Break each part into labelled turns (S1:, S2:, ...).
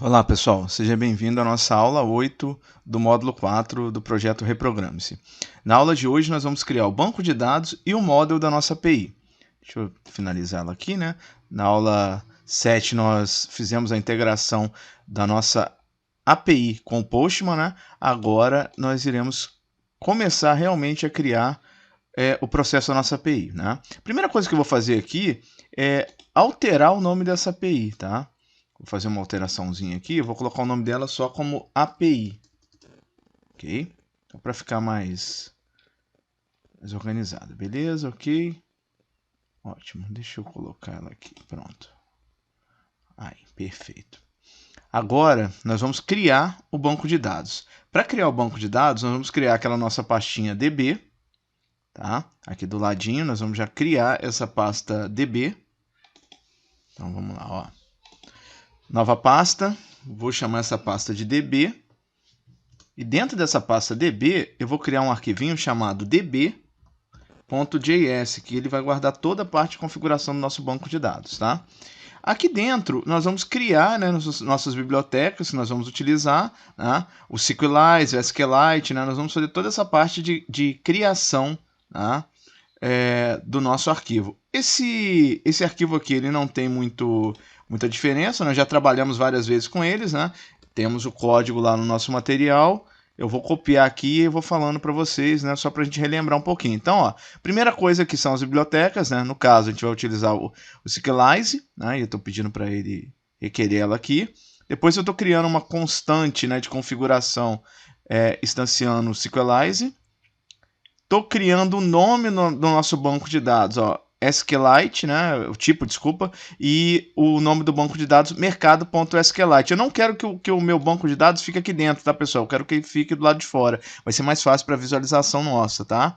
S1: Olá pessoal, seja bem-vindo à nossa aula 8 do módulo 4 do projeto Reprograme-se. Na aula de hoje nós vamos criar o banco de dados e o model da nossa API. Deixa eu finalizar ela aqui, né? Na aula 7 nós fizemos a integração da nossa API com o Postman, né? Agora nós iremos começar realmente a criar o processo da nossa API, né? Primeira coisa que eu vou fazer aqui é alterar o nome dessa API, tá? Vou fazer uma alteraçãozinha aqui, eu vou colocar o nome dela só como API, ok? Então, para ficar mais organizado, beleza? Ok? Ótimo, deixa eu colocar ela aqui, pronto. Aí, perfeito. Agora, nós vamos criar o banco de dados. Para criar o banco de dados, nós vamos criar aquela nossa pastinha DB, tá? Aqui do ladinho, nós vamos já criar essa pasta DB. Então, vamos lá, ó. Nova pasta, vou chamar essa pasta de DB. E dentro dessa pasta DB, eu vou criar um arquivinho chamado db.js, que ele vai guardar toda a parte de configuração do nosso banco de dados, tá? Aqui dentro, nós vamos criar, né, nossas bibliotecas que nós vamos utilizar, né, o SQLite, o SQLite, né, nós vamos fazer toda essa parte de criação, tá, do nosso arquivo. Esse arquivo aqui ele não tem muita diferença, nós já trabalhamos várias vezes com eles, né? Temos o código lá no nosso material. Eu vou copiar aqui e vou falando para vocês, né? Só para a gente relembrar um pouquinho. Então, ó, primeira coisa aqui são as bibliotecas, né? No caso, a gente vai utilizar o SQLite, né? E eu estou pedindo para ele requerer ela aqui. Depois eu estou criando uma constante, né, de configuração instanciando o SQLite. Estou criando o nome do nosso banco de dados, ó, SQLite, né, o tipo, desculpa, e o nome do banco de dados, mercado.sqlite. Eu não quero que o meu banco de dados fique aqui dentro, tá, pessoal? Eu quero que ele fique do lado de fora. Vai ser mais fácil para visualização nossa, tá?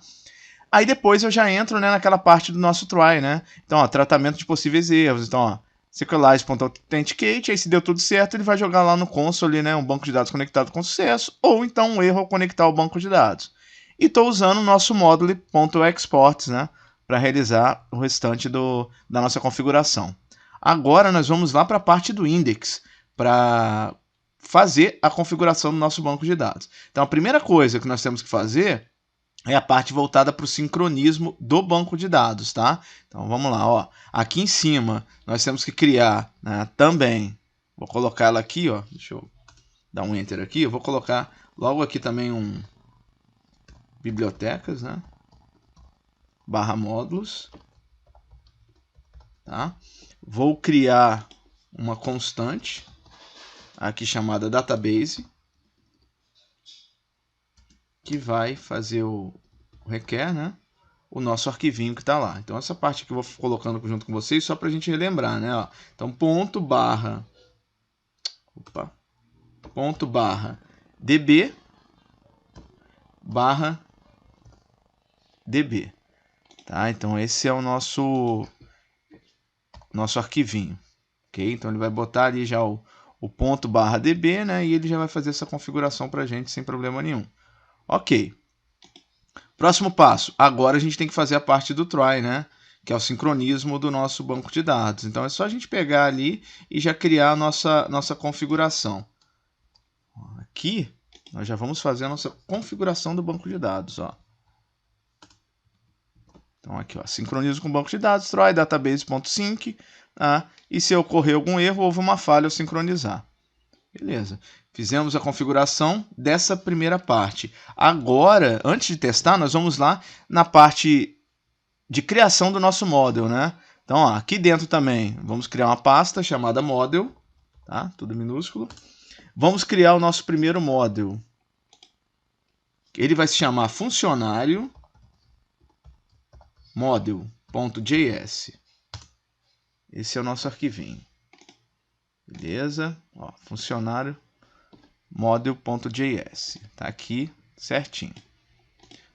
S1: Aí depois eu já entro, né, naquela parte do nosso try, né? Então, ó, tratamento de possíveis erros. Então, ó, SQLite.authenticate, aí se deu tudo certo, ele vai jogar lá no console, né, um banco de dados conectado com sucesso, ou então um erro ao conectar o banco de dados. E estou usando o nosso module.exports, né, para realizar o restante da nossa configuração. Agora nós vamos lá para a parte do index, para fazer a configuração do nosso banco de dados. Então a primeira coisa que nós temos que fazer é a parte voltada para o sincronismo do banco de dados, tá? Então vamos lá, ó. Aqui em cima nós temos que criar, né, também. Vou colocar ela aqui, ó. Deixa eu dar um enter aqui. Eu vou colocar logo aqui também um bibliotecas, né? Barra módulos, tá? Vou criar uma constante aqui chamada database, que vai fazer o requer, né, o nosso arquivinho que está lá. Então essa parte que eu vou colocando junto com vocês só para a gente relembrar, né? Ó. Então ponto barra db barra db, tá? Então esse é o nosso arquivinho, ok? Então ele vai botar ali já o ponto barra db, né? E ele já vai fazer essa configuração para a gente sem problema nenhum. Ok. Próximo passo. Agora a gente tem que fazer a parte do try, né? Que é o sincronismo do nosso banco de dados. Então é só a gente pegar ali e já criar a nossa configuração. Aqui nós já vamos fazer a nossa configuração do banco de dados, ó. Então aqui, ó, sincronismo com o banco de dados, try database.sync, tá? E se ocorrer algum erro, houve uma falha ao sincronizar. Beleza. Fizemos a configuração dessa primeira parte. Agora, antes de testar, nós vamos lá na parte de criação do nosso model, né? Então, ó, aqui dentro também vamos criar uma pasta chamada model, tá? Tudo minúsculo. Vamos criar o nosso primeiro model. Ele vai se chamar funcionário model.js. Esse é o nosso arquivinho. Beleza? Ó, funcionário model.js. Tá aqui certinho.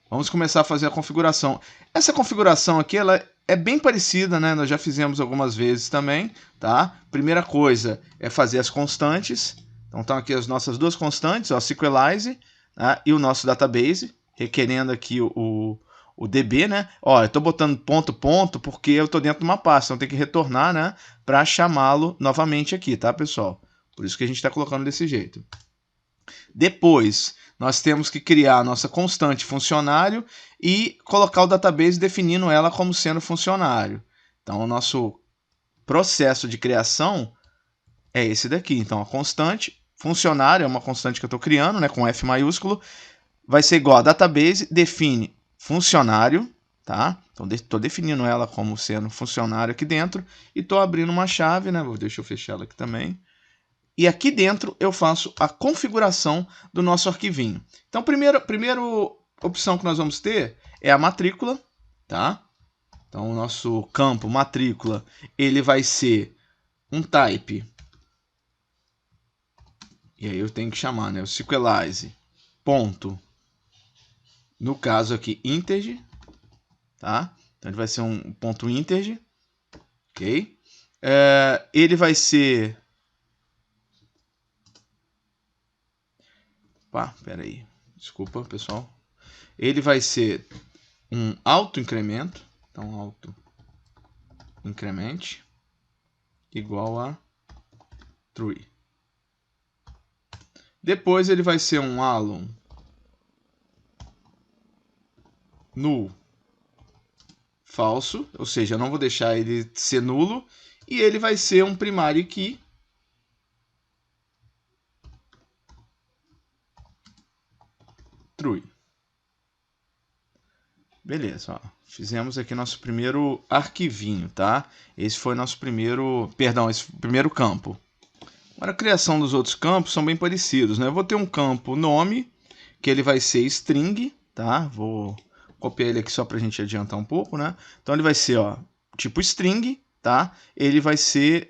S1: Vamos começar a fazer a configuração. Essa configuração aqui ela é bem parecida, né? Nós já fizemos algumas vezes também, tá? Primeira coisa é fazer as constantes. Então estão aqui as nossas duas constantes, ó, SQLite, tá? E o nosso database, requerendo aqui o DB, né? Ó, eu estou botando ponto porque eu estou dentro de uma pasta, então tem que retornar, né? Para chamá-lo novamente aqui, tá, pessoal? Por isso que a gente está colocando desse jeito. Depois, nós temos que criar a nossa constante funcionário e colocar o database definindo ela como sendo funcionário. Então, o nosso processo de criação é esse daqui. Então, a constante funcionário é uma constante que eu estou criando, né, com F maiúsculo, vai ser igual a database define funcionário, tá? Então, estou definindo ela como sendo funcionário aqui dentro e estou abrindo uma chave, né? Deixa eu fechar ela aqui também. E aqui dentro eu faço a configuração do nosso arquivinho. Então, primeira opção que nós vamos ter é a matrícula, tá? Então, o nosso campo matrícula, ele vai ser um type. E aí eu tenho que chamar, né, o Sequelize ponto, no caso aqui, integer, tá? Então, ele vai ser um ponto integer, ok? Ele vai ser... Peraí, desculpa, pessoal. Ele vai ser um auto-incremento, então auto-incremente igual a true. Depois ele vai ser um alum null falso, ou seja, eu não vou deixar ele ser nulo, e ele vai ser um primary key true. Beleza, ó. Fizemos aqui nosso primeiro arquivinho, tá? Esse foi nosso primeiro, esse primeiro campo. Agora a criação dos outros campos são bem parecidos, né? Eu vou ter um campo nome, que ele vai ser string, tá? Vou copiar ele aqui só para a gente adiantar um pouco, né? Então ele vai ser, ó, tipo string, tá? Ele vai ser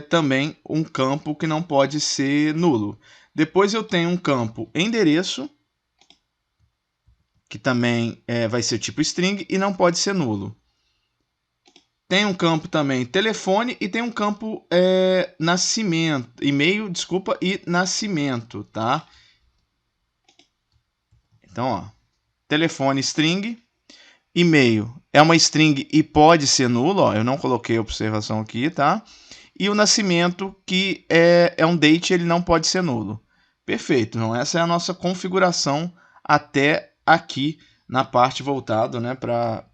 S1: também um campo que não pode ser nulo. Depois eu tenho um campo endereço, que também vai ser tipo string e não pode ser nulo. Tem um campo também telefone e tem um campo nascimento, e-mail, desculpa, e nascimento, tá? Então, ó, telefone string, e-mail é uma string e pode ser nulo, ó, eu não coloquei a observação aqui, tá? E o nascimento, que é um date, ele não pode ser nulo. Perfeito, então essa é a nossa configuração até aqui na parte voltada, né, para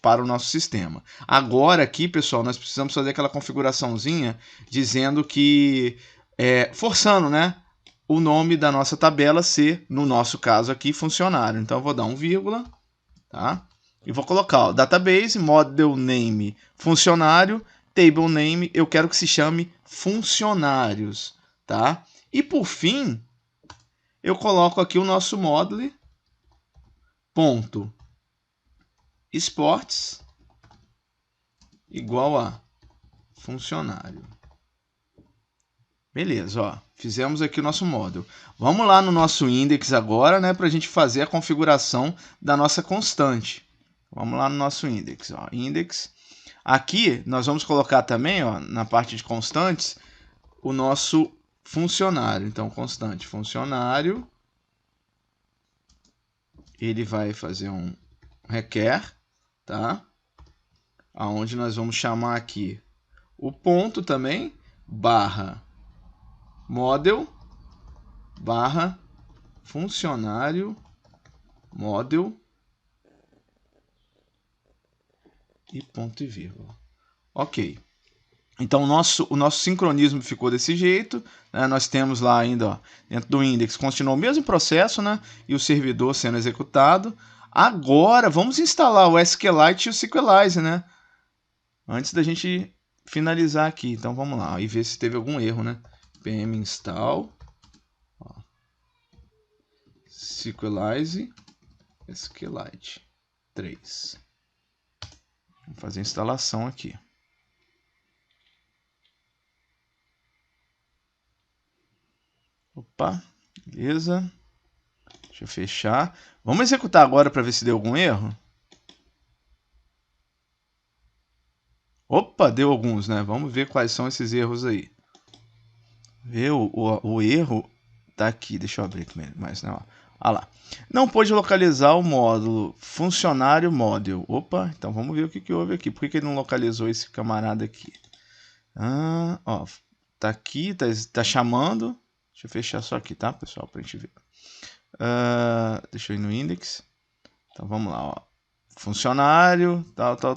S1: o nosso sistema. Agora aqui, pessoal, nós precisamos fazer aquela configuraçãozinha dizendo que, forçando, né, o nome da nossa tabela ser, no nosso caso aqui, funcionário. Então eu vou dar um vírgula, tá? E vou colocar, ó, database, model name, funcionário, table name, eu quero que se chame funcionários, tá? E por fim, eu coloco aqui o nosso module, ponto, esportes, igual a funcionário. Beleza, ó, fizemos aqui o nosso módulo. Vamos lá no nosso index agora, né, para a gente fazer a configuração da nossa constante. Vamos lá no nosso index, ó, index. Aqui nós vamos colocar também, ó, na parte de constantes, o nosso funcionário. Então, constante funcionário, ele vai fazer um requer, tá? Aonde nós vamos chamar aqui o ponto também, barra model, barra funcionário, model e ponto e vírgula. Ok. Então, o nosso sincronismo ficou desse jeito, né? Nós temos lá ainda, ó, dentro do index, continuou o mesmo processo, né? E o servidor sendo executado. Agora, vamos instalar o SQLite e o Sequelize, né? Antes da gente finalizar aqui. Então, vamos lá e ver se teve algum erro, né? pm install, ó, Sequelize, SQLite 3. Vamos fazer a instalação aqui. Opa, beleza. Deixa eu fechar. Vamos executar agora para ver se deu algum erro. Opa, deu alguns, né? Vamos ver quais são esses erros aí. Vê o erro tá aqui. Deixa eu abrir aqui mais, né? Olha lá. Não pôde localizar o módulo funcionário model. Opa, então vamos ver o que houve aqui. Por que ele não localizou esse camarada aqui? Ó, tá aqui, tá chamando. Deixa eu fechar só aqui, tá, pessoal, pra gente ver. Deixa eu ir no index. Então vamos lá, ó. Funcionário,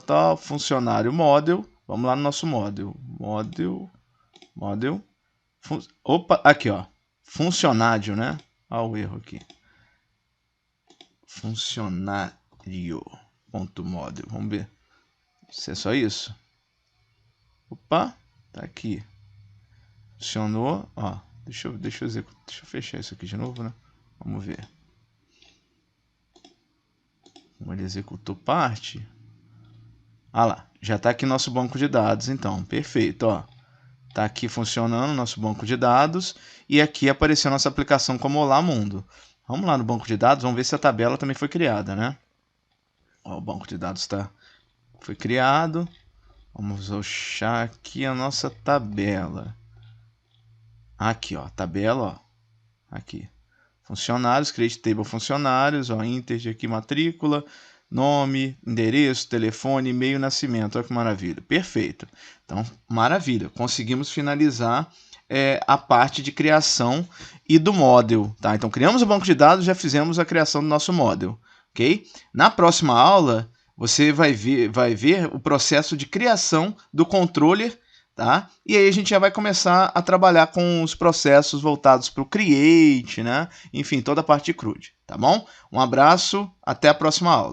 S1: tal, funcionário model. Vamos lá no nosso model. Model. Opa, aqui, ó. Funcionário, né? Olha o erro aqui. Funcionário.model. Vamos ver se é só isso. Opa, tá aqui. Funcionou, ó. Deixa eu fechar isso aqui de novo, né? Vamos ver. Ele executou parte. Ah lá, já está aqui nosso banco de dados, então. Perfeito, ó. Tá aqui funcionando nosso banco de dados e aqui apareceu nossa aplicação como Olá Mundo. Vamos lá no banco de dados, vamos ver se a tabela também foi criada, né? Ó, o banco de dados foi criado. Vamos achar aqui a nossa tabela. Aqui, ó, tabela, ó. Aqui. Funcionários, create table funcionários, ó, integer aqui matrícula, nome, endereço, telefone, e-mail, nascimento. Olha que maravilha. Perfeito. Então, maravilha. Conseguimos finalizar a parte de criação e do model. Tá? Então, criamos o banco de dados, já fizemos a criação do nosso model. Okay? Na próxima aula, você vai ver o processo de criação do controller. Tá? E aí a gente já vai começar a trabalhar com os processos voltados para o Create, né? Enfim, toda a parte de CRUD, tá bom? Um abraço, até a próxima aula.